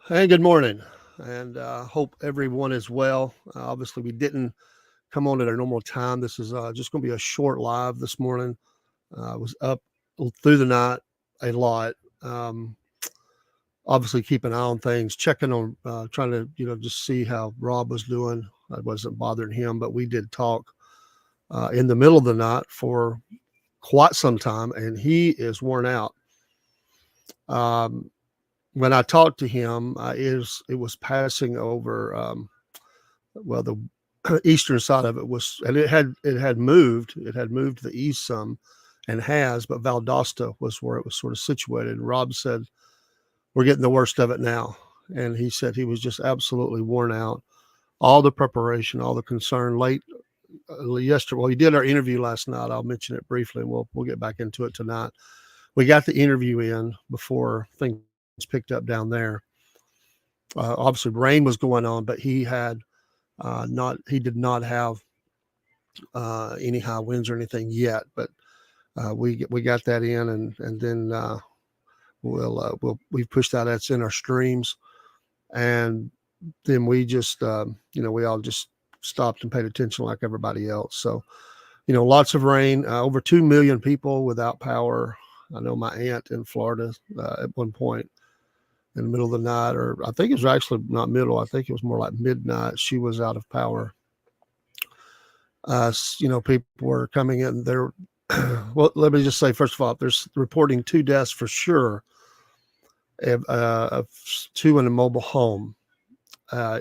Hey, good morning, and hope everyone is well. Obviously, we didn't come on at our normal time. This is just going to be a short live this morning. I was up through the night a lot. Um, Obviously, keep an eye on things, checking on, trying to just see how Rob was doing. I wasn't bothering him, but we did talk in the middle of the night for quite some time, and he is worn out. Um, when I talked to him, it was passing over. Well, the eastern side of it was, and it had moved to the east some, and has, but Valdosta was where it was sort of situated. And Rob said, "We're getting the worst of it now," and he said he was just absolutely worn out. All the preparation, all the concern. Late yesterday, well, he did our interview last night. I'll mention it briefly, and we'll get back into it tonight. We got the interview in before things picked up down there. Obviously, rain was going on, but he did not have any high winds or anything yet, but we got that in, and then we've pushed that. That's in our streams, and then we just we all just stopped and paid attention like everybody else. So lots of rain, over 2 million people without power. I know my aunt in Florida at one point in the middle of the night, or I think it was actually not middle. I think it was more like midnight. She was out of power. People were coming in there. Well, let me just say, first of all, there's reporting 2 deaths for sure of two in a mobile home I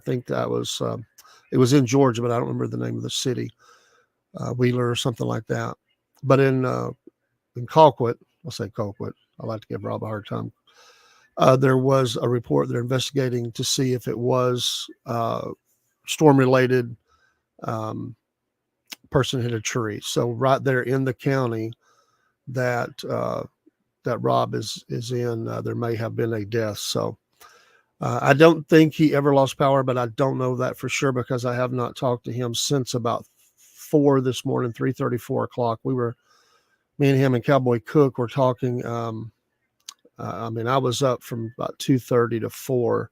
think it was in Georgia, but I don't remember the name of the city, Wheeler or something like that. But in Colquitt, I'll say Colquitt. I like to give Rob a hard time. There was a report they're investigating to see if it was storm related. Um, Person hit a tree. So right there in the county that that Rob is in, there may have been a death. So I don't think he ever lost power, but I don't know that for sure because I have not talked to him since about 4 this morning, 3:30, 4 o'clock. Me and him and Cowboy Cook were talking. I was up from about 2:30 to 4,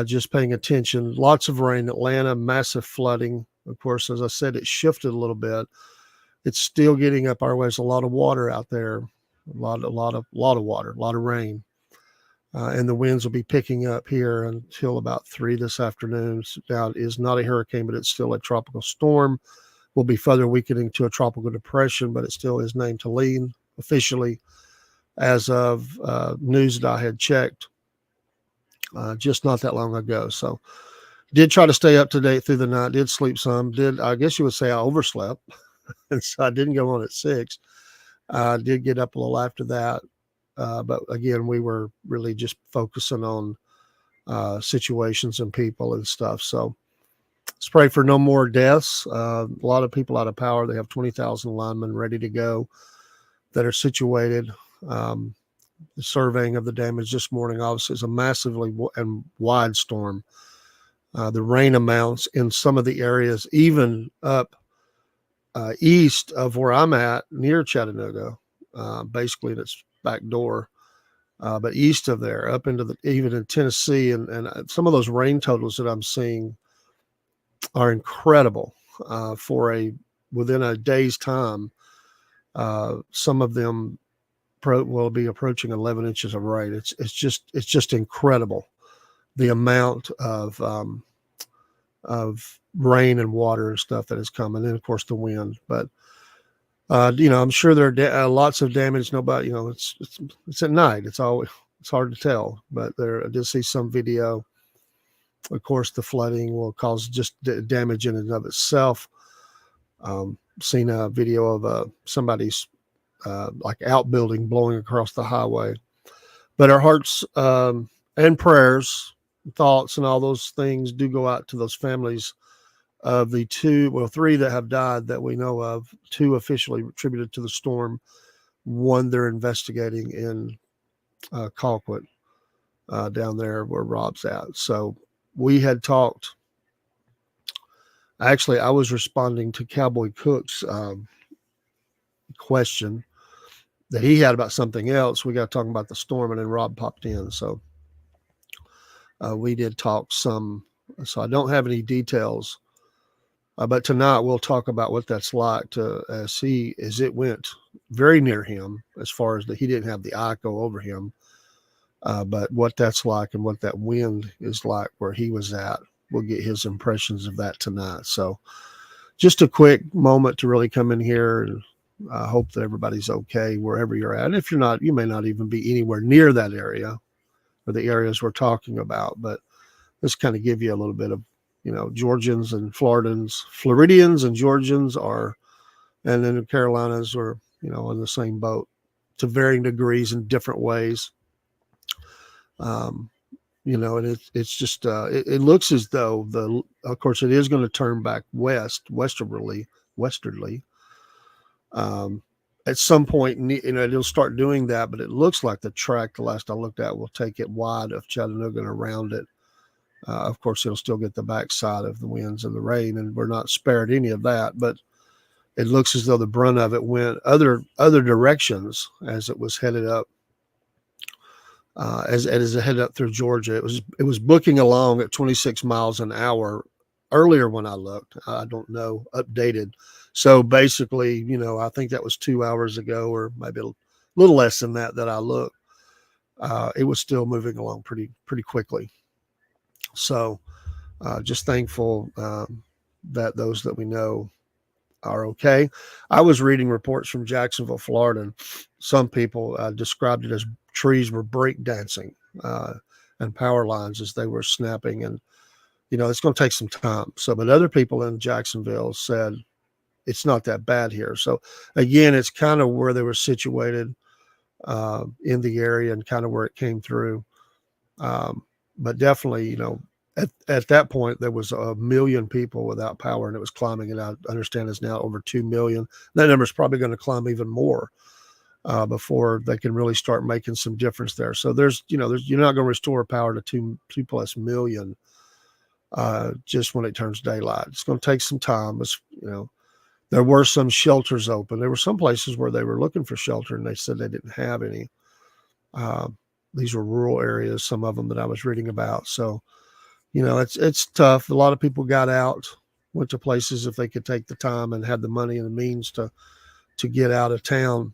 just paying attention. Lots of rain. Atlanta, massive flooding. Of course, as I said, it shifted a little bit. It's still getting up our way. There's a lot of water out there, a lot of water, a lot of rain, and the winds will be picking up here until about 3 this afternoon. Now it is not a hurricane, but it's still a tropical storm. Will be further weakening to a tropical depression, but it still is named Helene officially, as of news that I had checked just not that long ago. So did try to stay up to date through the night. Did sleep some. I guess you would say I overslept. And so I didn't go on at 6. I did get up a little after that. But again, we were really just focusing on situations and people and stuff. So let's pray for no more deaths. A lot of people out of power. They have 20,000 linemen ready to go that are situated. The surveying of the damage this morning obviously is a massively and wide storm. The rain amounts in some of the areas, even up east of where I'm at, near Chattanooga, basically in its back door. But east of there, up into even in Tennessee, and some of those rain totals that I'm seeing are incredible within a day's time. Some of them will be approaching 11 inches of rain. It's just incredible the amount of rain and water and stuff that is coming, and of course the wind. But I'm sure there are lots of damage. Nobody, it's at night. It's hard to tell. But I did see some video. Of course, the flooding will cause just damage in and of itself. Seen a video of somebody's like outbuilding blowing across the highway. But our hearts and prayers, thoughts, and all those things do go out to those families of the 3 that have died that we know of. 2 officially attributed to the storm. 1 they're investigating in Colquitt, down there where Rob's at. So we had talked. Actually, I was responding to Cowboy Cook's question that he had about something else. We got talking about the storm, and then Rob popped in. So we did talk some, so I don't have any details. But tonight we'll talk about what that's like to see as it went very near him, as far as that he didn't have the eye go over him, but what that's like and what that wind is like where he was at. We'll get his impressions of that tonight. So just a quick moment to really come in here, and I hope that everybody's okay wherever you're at. And if you're not, you may not even be anywhere near that area or the areas we're talking about, but let's kind of give you a little bit of, Georgians and Floridians and Georgians are, and then the Carolinas are, in the same boat to varying degrees in different ways. And it's just, it looks as though of course it is going to turn back westwardly. At some point, it'll start doing that, but it looks like the track, the last I looked at, will take it wide of Chattanooga and around it. Of course, it'll still get the backside of the winds and the rain, and we're not spared any of that. But it looks as though the brunt of it went other directions as it was headed up, as it headed up through Georgia. It was booking along at 26 miles an hour earlier when I looked. I don't know, updated. So basically, I think that was 2 hours ago, or maybe a little less than that I looked. It was still moving along pretty quickly. So just thankful that those that we know are okay. I was reading reports from Jacksonville, Florida, and some people described it as trees were break dancing and power lines as they were snapping. And, it's going to take some time. So, but other people in Jacksonville said it's not that bad here. So again, it's kind of where they were situated in the area and kind of where it came through. But definitely, at that point, there was 1 million people without power, and it was climbing. And I understand it's now over 2 million. That number is probably going to climb even more before they can really start making some difference there. So you're not going to restore power to 2+ million just when it turns daylight. It's going to take some time. There were some shelters open. There were some places where they were looking for shelter, and they said they didn't have any. These were rural areas, some of them that I was reading about. So, it's tough. A lot of people got out, went to places if they could take the time and had the money and the means to get out of town,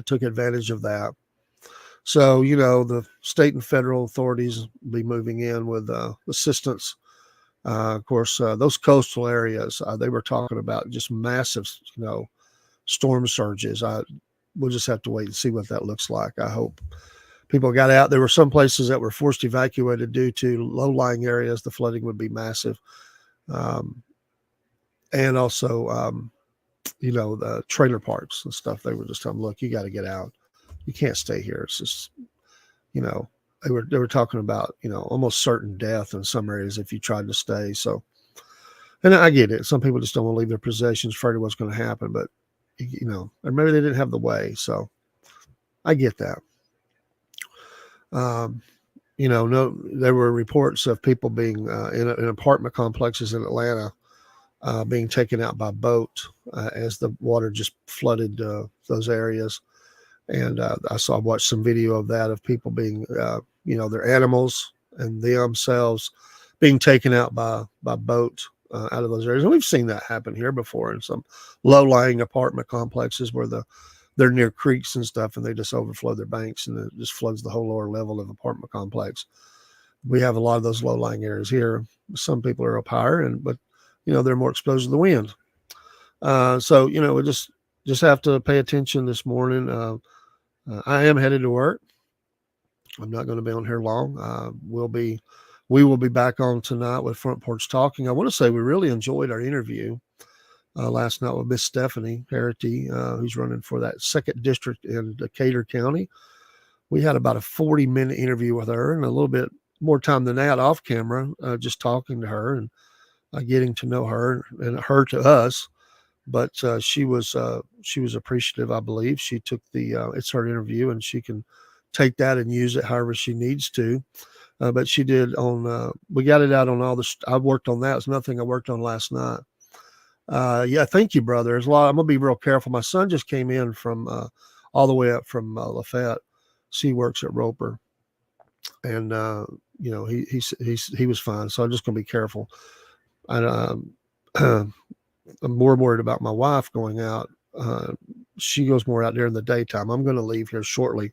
took advantage of that. So, the state and federal authorities be moving in with assistance. Of course, those coastal areas, they were talking about just massive, storm surges. We'll just have to wait and see what that looks like. I hope people got out. There were some places that were forced evacuated due to low-lying areas. The flooding would be massive. And also, the trailer parks and stuff, they were just telling them, look, you got to get out. You can't stay here. It's just, they were talking about, almost certain death in some areas if you tried to stay. So, and I get it. Some people just don't want to leave their possessions, afraid of what's going to happen, but, or maybe they didn't have the way. So I get that. There were reports of people being in apartment complexes in Atlanta being taken out by boat as the water just flooded those areas. And I watched some video of that, of people being, their animals and themselves being taken out by boat out of those areas. And we've seen that happen here before in some low-lying apartment complexes where they're near creeks and stuff, and they just overflow their banks, and it just floods the whole lower level of the apartment complex. We have a lot of those low-lying areas here. Some people are up higher, but they're more exposed to the wind. So we just have to pay attention this morning. I am headed to work. I'm not going to be on here long. We will be back on tonight with Front Porch Talking. I want to say we really enjoyed our interview last night with Miss Stephanie Harity, who's running for that 2nd district in Decatur County. We had about a 40-minute interview with her, and a little bit more time than that off camera, just talking to her and getting to know her and her to us. But she was appreciative, I believe. She took it's her interview, and she can take that and use it however she needs to. But she did we got it out on all I worked on that. It's nothing I worked on last night. Yeah, thank you, brother. There's a lot. I'm going to be real careful. My son just came in from all the way up from Lafayette. She works at Roper. And he was fine. So I'm just going to be careful. And I'm more worried about my wife going out. She goes more out there in the daytime. I'm going to leave here shortly.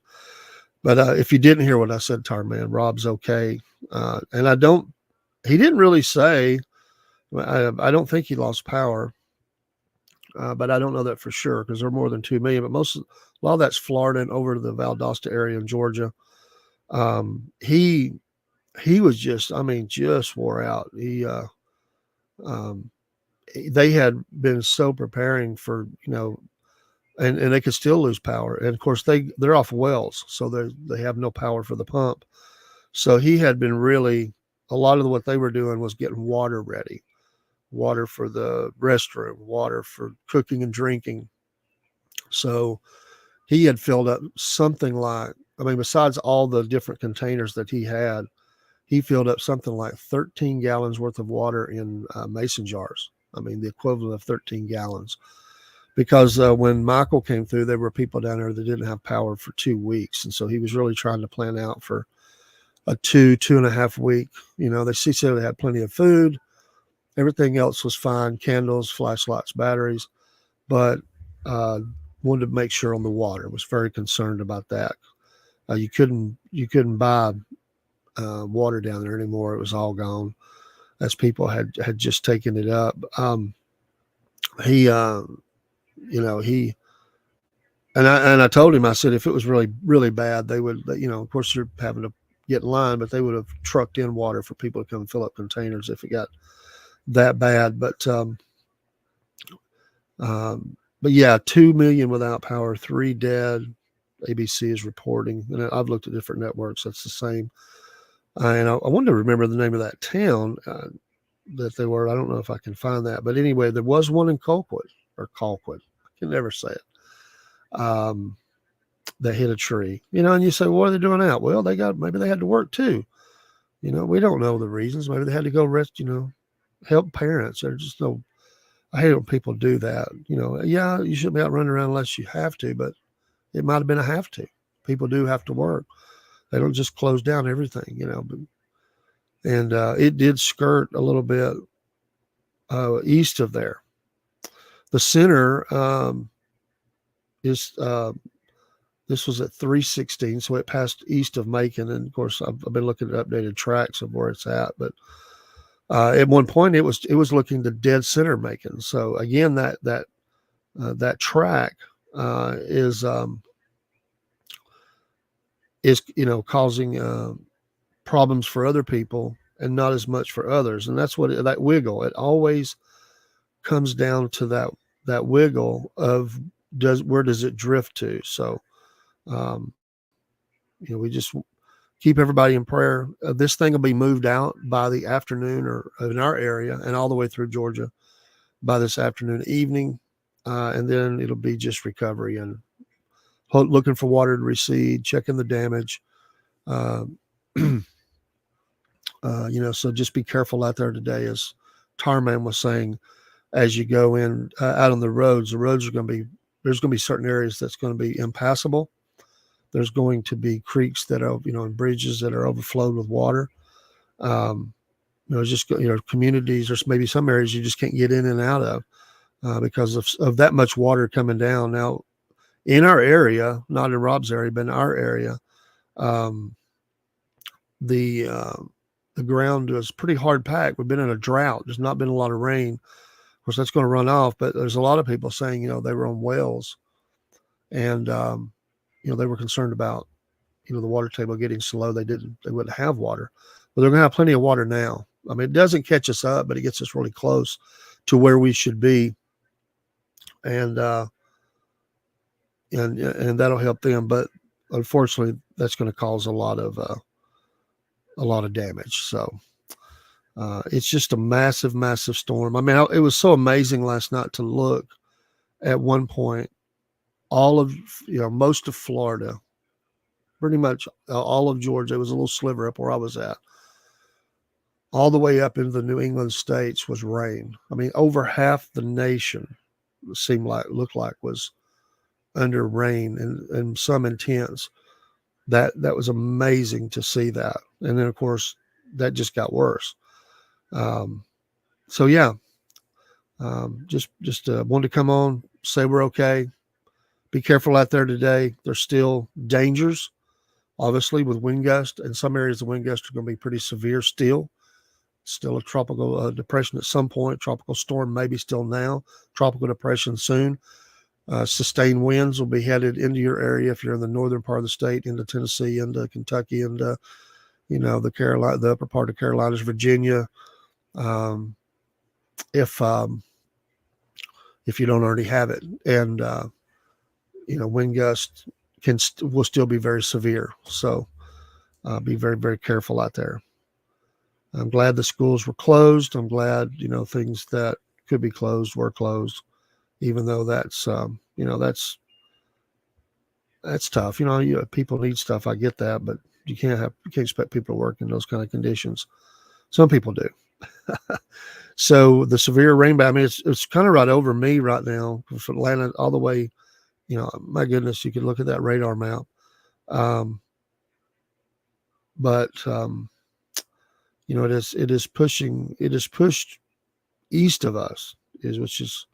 But if you didn't hear what I said to our man, Rob's okay. And he didn't really say, I don't think he lost power, but I don't know that for sure because there are more than 2 million. But a lot of that's Florida and over to the Valdosta area in Georgia. He was just wore out. Um, they had been so preparing for, and they could still lose power. And of course they're off wells, so they have no power for the pump. So he had been really, a lot of what they were doing was getting water ready, water for the restroom, water for cooking and drinking. So he had filled up something like, besides all the different containers that he filled up something like 13 gallons worth of water in mason jars. The equivalent of 13 gallons. Because when Michael came through, there were people down there that didn't have power for 2 weeks. And so he was really trying to plan out for a 2.5 week. They said they had plenty of food. Everything else was fine. Candles, flashlights, batteries. But wanted to make sure on the water. Was very concerned about that. You couldn't buy water down there anymore. It was all gone as people had just taken it up. He I told him, I said, if it was really, really bad, they would, of course you're having to get in line, but they would have trucked in water for people to come fill up containers if it got that bad. But yeah, 2 million without power, 3 dead. ABC is reporting, and I've looked at different networks. That's the same. And I wanted to remember the name of that town that they were. I don't know if I can find that, but anyway, there was one in Colquitt. I can never say it. That hit a tree, and you say, well, what are they doing out? Well, maybe they had to work too. We don't know the reasons. Maybe they had to go rest, help parents. There's just no, I hate when people do that. Yeah, you shouldn't be out running around unless you have to, but it might've been a have to. People do have to work. They don't just close down everything, and it did skirt a little bit east of there. The center is this was at 316, so it passed east of Macon, and of course I've been looking at updated tracks of where it's at. But at one point it was looking to dead center Macon. So again, that track is causing problems for other people and not as much for others. And that's what that wiggle. It always comes down to that wiggle of where does it drift to? So, we just keep everybody in prayer. This thing will be moved out by the afternoon, or in our area, and all the way through Georgia by this afternoon, evening, and then it'll be just recovery and looking for water to recede, checking the damage. So just be careful out there today, as Tarman was saying. As you go in out on the roads are going to be, there's going to be certain areas that's going to be impassable. There's going to be creeks that are, and bridges that are overflowed with water. Just, communities, there's maybe some areas you just can't get in and out of because of that much water coming down. Now, in our area, not in Rob's area, but in our area, the ground was pretty hard packed. We've been in a drought. There's not been a lot of rain. Of course, that's going to run off, but there's a lot of people saying, they were on wells, and, they were concerned about, the water table getting so low they wouldn't have water. But they're going to have plenty of water now. It doesn't catch us up, but it gets us really close to where we should be. And that'll help them. But unfortunately, that's going to cause a lot of damage. So it's just a massive, massive storm. It was so amazing last night to look at one point, all of, most of Florida, pretty much all of Georgia. It was a little sliver up where I was at. All the way up into the New England states was rain. Over half the nation looked like was under rain, and some intense. That was amazing to see that. And then of course that just got worse. Um, so yeah, just wanted to come on, say we're okay. Be careful out there today. There's still dangers, obviously, with wind gusts. In some areas, the wind gusts are going to be pretty severe still. Still a tropical depression at some point. Tropical storm maybe still now. Tropical depression soon. Sustained winds will be headed into your area if you're in the northern part of the state, into Tennessee, into Kentucky, and the upper part of Carolinas, Virginia. Um, if if you don't already have it, and wind gusts will still be very severe. So be very, very careful out there. I'm glad the schools were closed. I'm glad things that could be closed were closed, even though that's tough. People need stuff. I get that, but you can't expect people to work in those kind of conditions. Some people do. So the severe rainbow, I mean, it's kind of right over me right now from Atlanta all the way. My goodness, you could look at that radar map. But it is pushed east of us, which is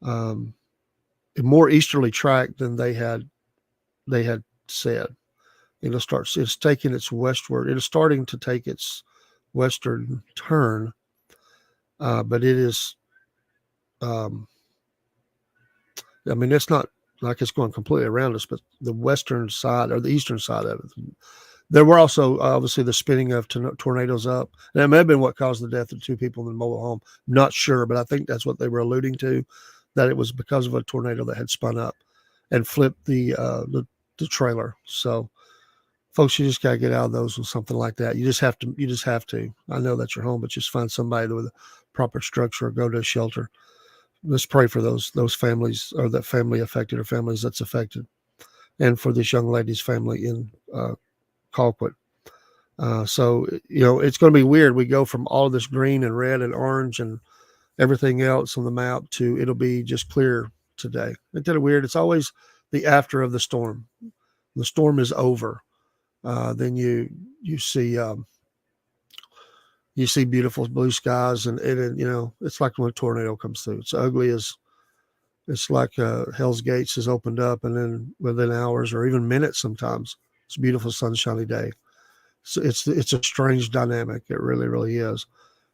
a more easterly track than they had said. It's taking its westward. It is starting to take its western turn, but it is. I mean, it's not like it's going completely around us, but the western side or the eastern side of it. There were also obviously the spinning of tornadoes up. And that may have been what caused the death of 2 people in the mobile home. I'm not sure, but I think that's what they were alluding to, that it was because of a tornado that had spun up and flipped the trailer. So, folks, you just got to get out of those with something like that. You just have to. I know that's your home, but just find somebody with a proper structure or go to a shelter. Let's pray for those families, or that family affected, or families that's affected, and for this young lady's family in Colquitt. So it's going to be weird. We go from all of this green and red and orange and everything else on the map to it'll be just clear today. Isn't that weird? It's always the after of the storm. The storm is over. Then you see beautiful blue skies, and it's like when a tornado comes through. It's ugly as it's like Hell's Gates has opened up, and then within hours or even minutes sometimes, it's a beautiful sunshiny day. So it's a strange dynamic. It really, really is.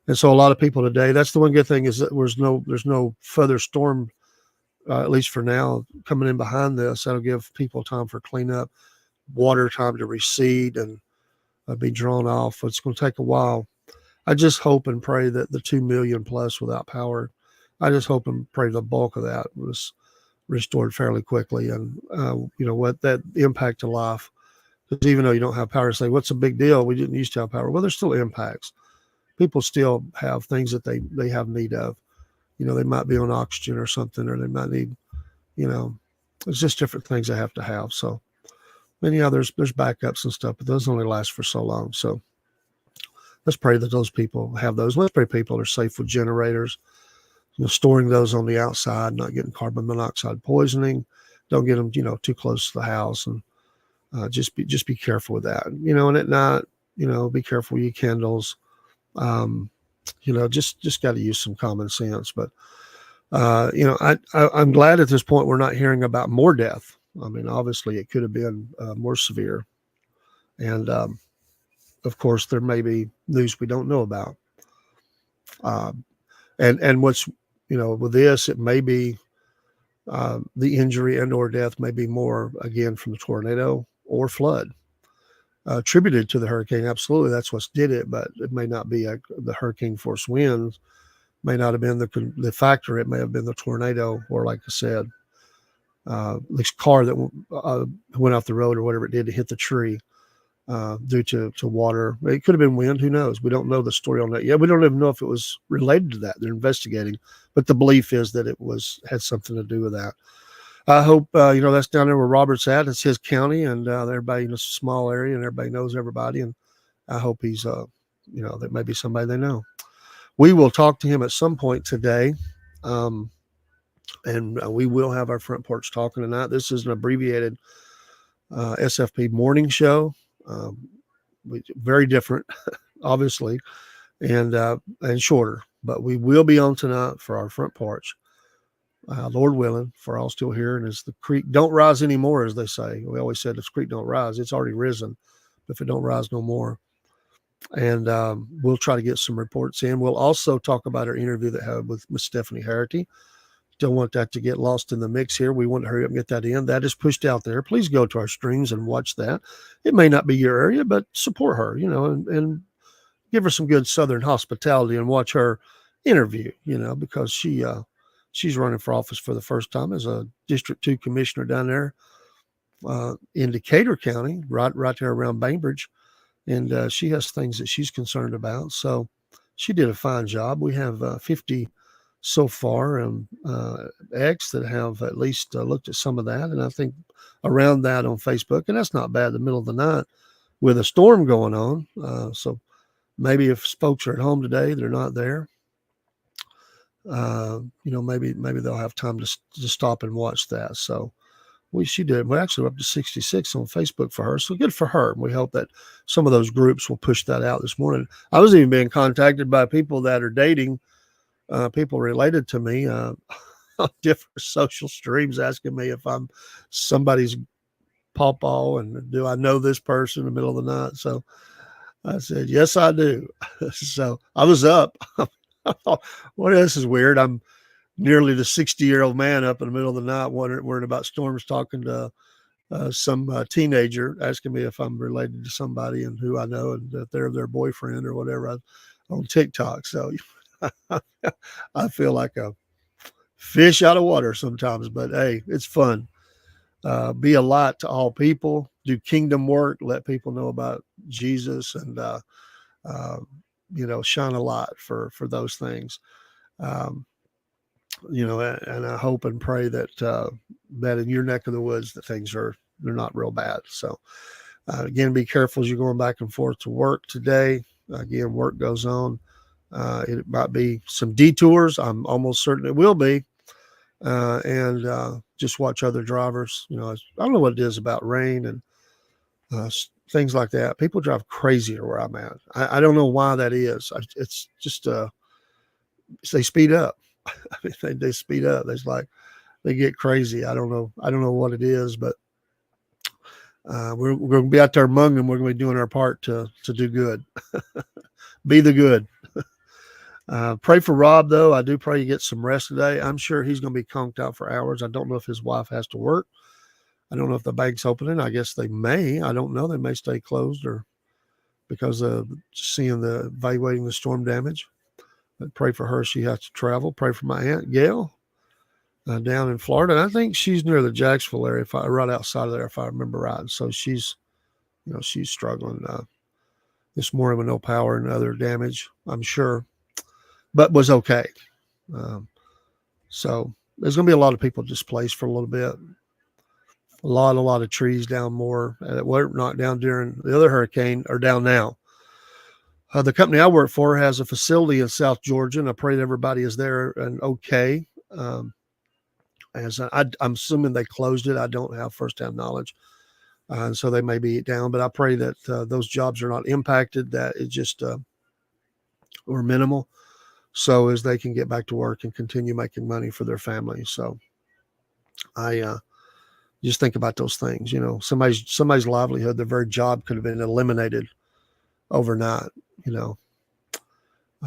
And so a lot of people today, that's the one good thing, is that there's no further storm, at least for now, coming in behind this. That'll give people time for cleanup, water time to recede and be drawn off. It's going to take a while. I just hope and pray that the 2 million plus without power, I just hope and pray the bulk of that was restored fairly quickly. And, what that impact to life, because even though you don't have power, say, what's the big deal? We didn't used to have power. Well, there's still impacts. People still have things that they have need of. They might be on oxygen or something, or they might need, it's just different things they have to have. So, there's backups and stuff, but those only last for so long. So let's pray that those people have those. Let's pray people are safe with generators, storing those on the outside, not getting carbon monoxide poisoning. Don't get them, too close to the house, and just be careful with that. And at night, be careful with your candles. Just got to use some common sense. But I'm glad at this point we're not hearing about more death. I mean, obviously it could have been more severe, and of course there may be news we don't know about. And what's with this, it may be the injury and or death may be more again from the tornado or flood. Attributed to the hurricane, absolutely, that's what did it, but it may not be the hurricane force winds, may not have been the factor. It may have been the tornado, or like I said, this car that went off the road or whatever it did to hit the tree due to water. It could have been wind. Who knows? We don't know the story on that yet. We don't even know if it was related to that. They're investigating, but the belief is that it had something to do with that. I hope, that's down there where Robert's at. It's his county, and everybody in a small area, and everybody knows everybody. And I hope he's, that may be somebody they know. We will talk to him at some point today. And we will have our front porch talking tonight. This is an abbreviated SFP morning show. Very different, obviously, and shorter. But we will be on tonight for our front porch. Lord willing, for all still here, and as the creek don't rise anymore, as they say. We always said this creek don't rise. It's already risen, but if it don't rise no more. And we'll try to get some reports in. We'll also talk about our interview that had with Miss Stephanie Harity. Don't want that to get lost in the mix here. We want to hurry up and get that in. That is pushed out there. Please go to our streams and watch that. It may not be your area, but support her, and give her some good Southern hospitality and watch her interview, because she's running for office for the first time as a District 2 commissioner down there in Decatur County, right there around Bainbridge. And she has things that she's concerned about. So she did a fine job. We have 50 so far, and X that have at least looked at some of that. And I think around that on Facebook, and that's not bad in the middle of the night with a storm going on. So maybe if folks are at home today, they're not there. Maybe they'll have time to stop and watch that. So she did. We're actually up to 66 on Facebook for her. So good for her. We hope that some of those groups will push that out this morning. I was even being contacted by people that are dating people related to me on different social streams asking me if I'm somebody's pawpaw and do I know this person in the middle of the night. So I said, yes, I do. So I was up. I thought, well, this is weird. I'm nearly the 60-year-old man up in the middle of the night worrying about storms, talking to some teenager asking me if I'm related to somebody and who I know and that they're their boyfriend or whatever on TikTok. So I feel like a fish out of water sometimes, but hey, it's fun. Be a light to all people, do kingdom work, let people know about Jesus, and shine a light for those things. And I hope and pray that that in your neck of the woods that they're not real bad. So again, be careful as you're going back and forth to work today. Again, work goes on. It might be some detours. I'm almost certain it will be. And just watch other drivers. I don't know what it is about rain and things like that. People drive crazier where I'm at. I don't know why that is. It's just they speed up. I mean, they speed up. It's like they get crazy. I don't know what it is, but we're going to be out there among them. We're going to be doing our part to do good. Be the good. Pray for Rob, though. I do pray you get some rest today. I'm sure he's going to be conked out for hours. I don't know if his wife has to work. I don't know if the bank's opening. I guess they may. I don't know. They may stay closed or because of evaluating the storm damage. But pray for her. She has to travel. Pray for my Aunt Gail down in Florida. And I think she's near the Jacksonville area, right outside of there, if I remember right. And so she's struggling this morning with no power and other damage, I'm sure, but was okay. So there's going to be a lot of people displaced for a little bit. A lot of trees down more that were knocked down during the other hurricane are down now. The company I work for has a facility in South Georgia, and I pray that everybody is there and okay. I'm assuming they closed it. I don't have firsthand knowledge. And so they may be down, but I pray that those jobs are not impacted, that it just or minimal, so as they can get back to work and continue making money for their family. So I just think about those things. Somebody's livelihood, their very job could have been eliminated overnight,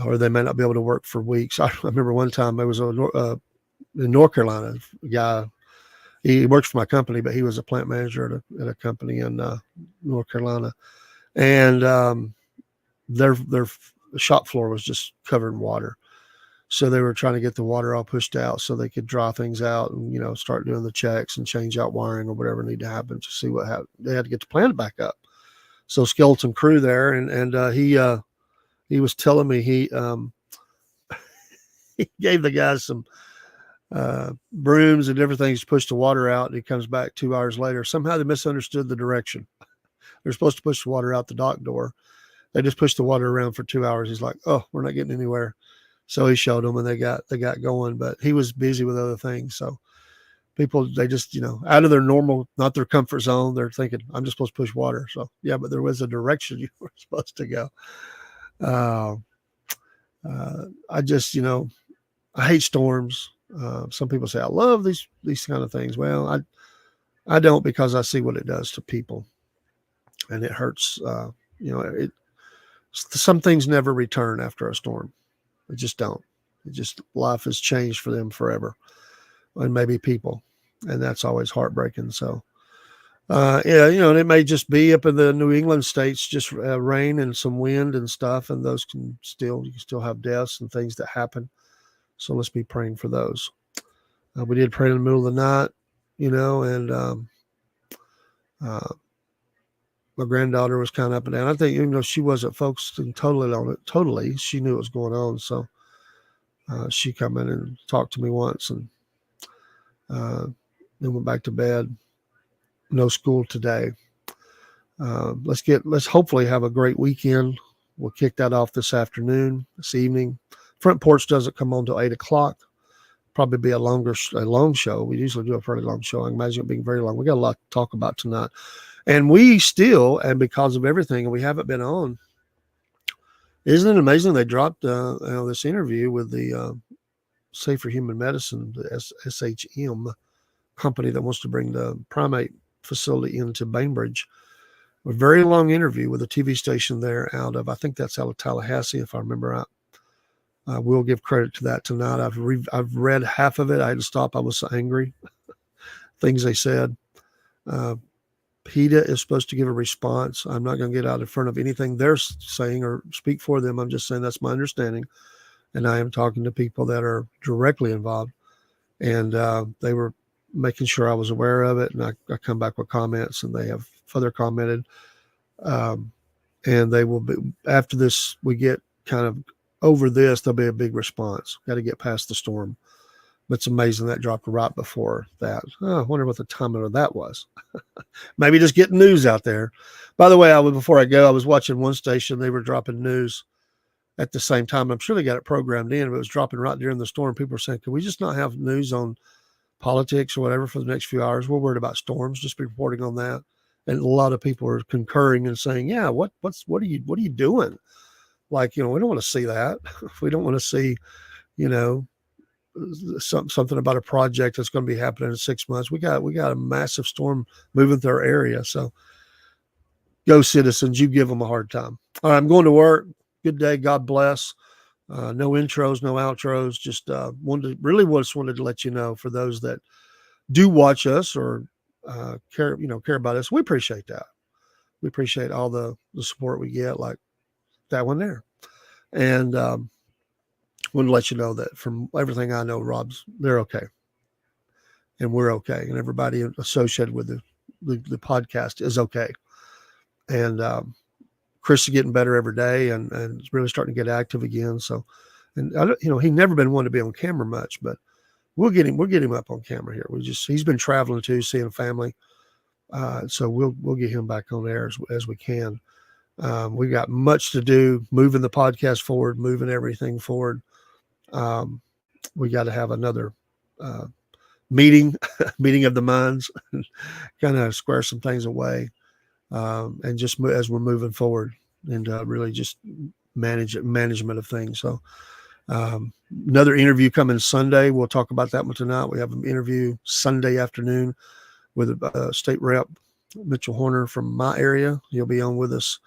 or they may not be able to work for weeks. I remember one time there was in North Carolina, a guy, he works for my company, but he was a plant manager at a company in North Carolina. And their shop floor was just covered in water. So they were trying to get the water all pushed out so they could dry things out and, start doing the checks and change out wiring or whatever need to happen to see what happened. They had to get the plant back up. So skeleton crew there. And he was telling me he gave the guys some brooms and different things to push the water out. And he comes back 2 hours later. Somehow they misunderstood the direction. They're supposed to push the water out the dock door. They just pushed the water around for 2 hours. He's like, oh, we're not getting anywhere. So he showed them and they got going, but he was busy with other things. So People, they just, out of their normal, not their comfort zone, they're thinking, I'm just supposed to push water. So, yeah, but there was a direction you were supposed to go. Uh, I just, I hate storms. Some people say, I love these kind of things. Well, I don't, because I see what it does to people, and it hurts. Some things never return after a storm. They just don't. Life has changed for them forever, and maybe people, and that's always heartbreaking. So, yeah, and it may just be up in the New England states, just rain and some wind and stuff, and those you can still have deaths and things that happen. So let's be praying for those. We did pray in the middle of the night, and my granddaughter was kind of up and down. I think, she wasn't focusing totally on it. Totally, she knew what was going on. So she come in and talked to me once, and then went back to bed. No school today. Let's hopefully have a great weekend. We'll kick that off this evening. Front Porch doesn't come on till 8:00. Probably be a long show. We usually do a fairly long show. I imagine it being very long. We got a lot to talk about tonight. And we still, and because of everything, we haven't been on. Isn't it amazing? They dropped this interview with the Safer Human Medicine, the SHM company that wants to bring the primate facility into Bainbridge. A very long interview with a TV station there I think that's out of Tallahassee, if I remember right. We'll give credit to that tonight. I've read half of it. I had to stop. I was so angry. Things they said. PETA is supposed to give a response. I'm not going to get out in front of anything they're saying or speak for them. I'm just saying that's my understanding. And I am talking to people that are directly involved. And they were making sure I was aware of it. And I come back with comments, and they have further commented. And they will be, after this, we get kind of over this, there'll be a big response. Got to get past the storm. But it's amazing that dropped right before that. Oh, I wonder what the timing of that was. Maybe just getting news out there. By the way, before I go, I was watching one station. They were dropping news at the same time. I'm sure they got it programmed in, but it was dropping right during the storm. People were saying, can we just not have news on politics or whatever for the next few hours? We're worried about storms. Just be reporting on that. And a lot of people are concurring and saying, yeah, what are you doing? Like, we don't want to see that. We don't want to see, something about a project that's going to be happening in 6 months. We got a massive storm moving through our area. So go citizens, you give them a hard time. All right, I'm going to work. Good day. God bless. No intros, no outros. Just wanted to let you know, for those that do watch us or care about us, we appreciate that. We appreciate all the support we get, like that one there. And wanted to let you know that from everything I know, they're okay. And we're okay. And everybody associated with the podcast is okay. And Chris is getting better every day and is really starting to get active again. So, and he's never been one to be on camera much, but we'll get him up on camera here. He's been traveling too, seeing family. So we'll get him back on air as we can. We got much to do, moving the podcast forward, moving everything forward. We got to have another meeting of the minds, kind of square some things away, and just as we're moving forward, and really just management of things. So another interview coming Sunday. We'll talk about that one tonight. We have an interview Sunday afternoon with a state rep, Mitchell Horner from my area. He'll be on with us,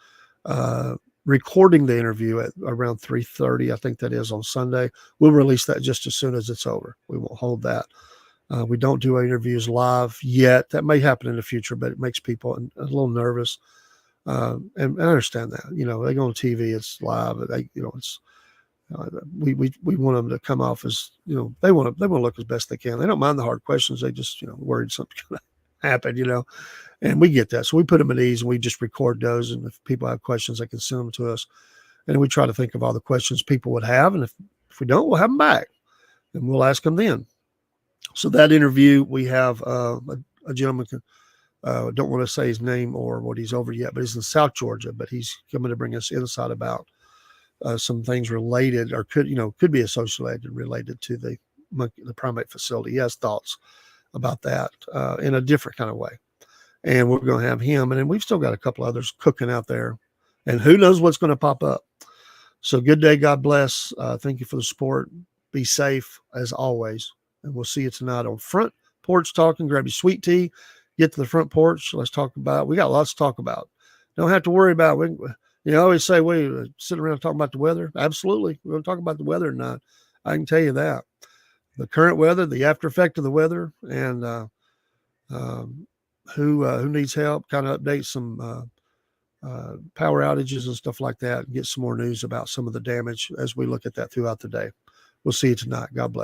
recording the interview at around 3:30. I think that is on Sunday. We'll release that just as soon as it's over. We won't hold that. We don't do interviews live yet. That may happen in the future, but it makes people a little nervous. And I understand that. They go on TV, it's live. It's we want them to come off as they want to look as best they can. They don't mind the hard questions. They just worried something's going to happen. And we get that. So we put them at ease, and we just record those. And if people have questions, they can send them to us. And we try to think of all the questions people would have. And if we don't, we'll have them back, and we'll ask them then. So that interview, we have a gentleman, don't want to say his name or what he's over yet, but he's in South Georgia, but he's coming to bring us insight about some things related, or could be associated related to the primate facility. He has thoughts about that in a different kind of way. And we're going to have him. And then we've still got a couple others cooking out there. And who knows what's going to pop up. So good day. God bless. Thank you for the support. Be safe as always. And we'll see you tonight on Front Porch Talking. Grab your sweet tea. Get to the front porch. Let's talk about. We got lots to talk about. Don't have to worry about. I always say we sit around talking about the weather. Absolutely, we're going to talk about the weather tonight. I can tell you that the current weather, the after effect of the weather, and who needs help. Kind of update some power outages and stuff like that. And get some more news about some of the damage as we look at that throughout the day. We'll see you tonight. God bless.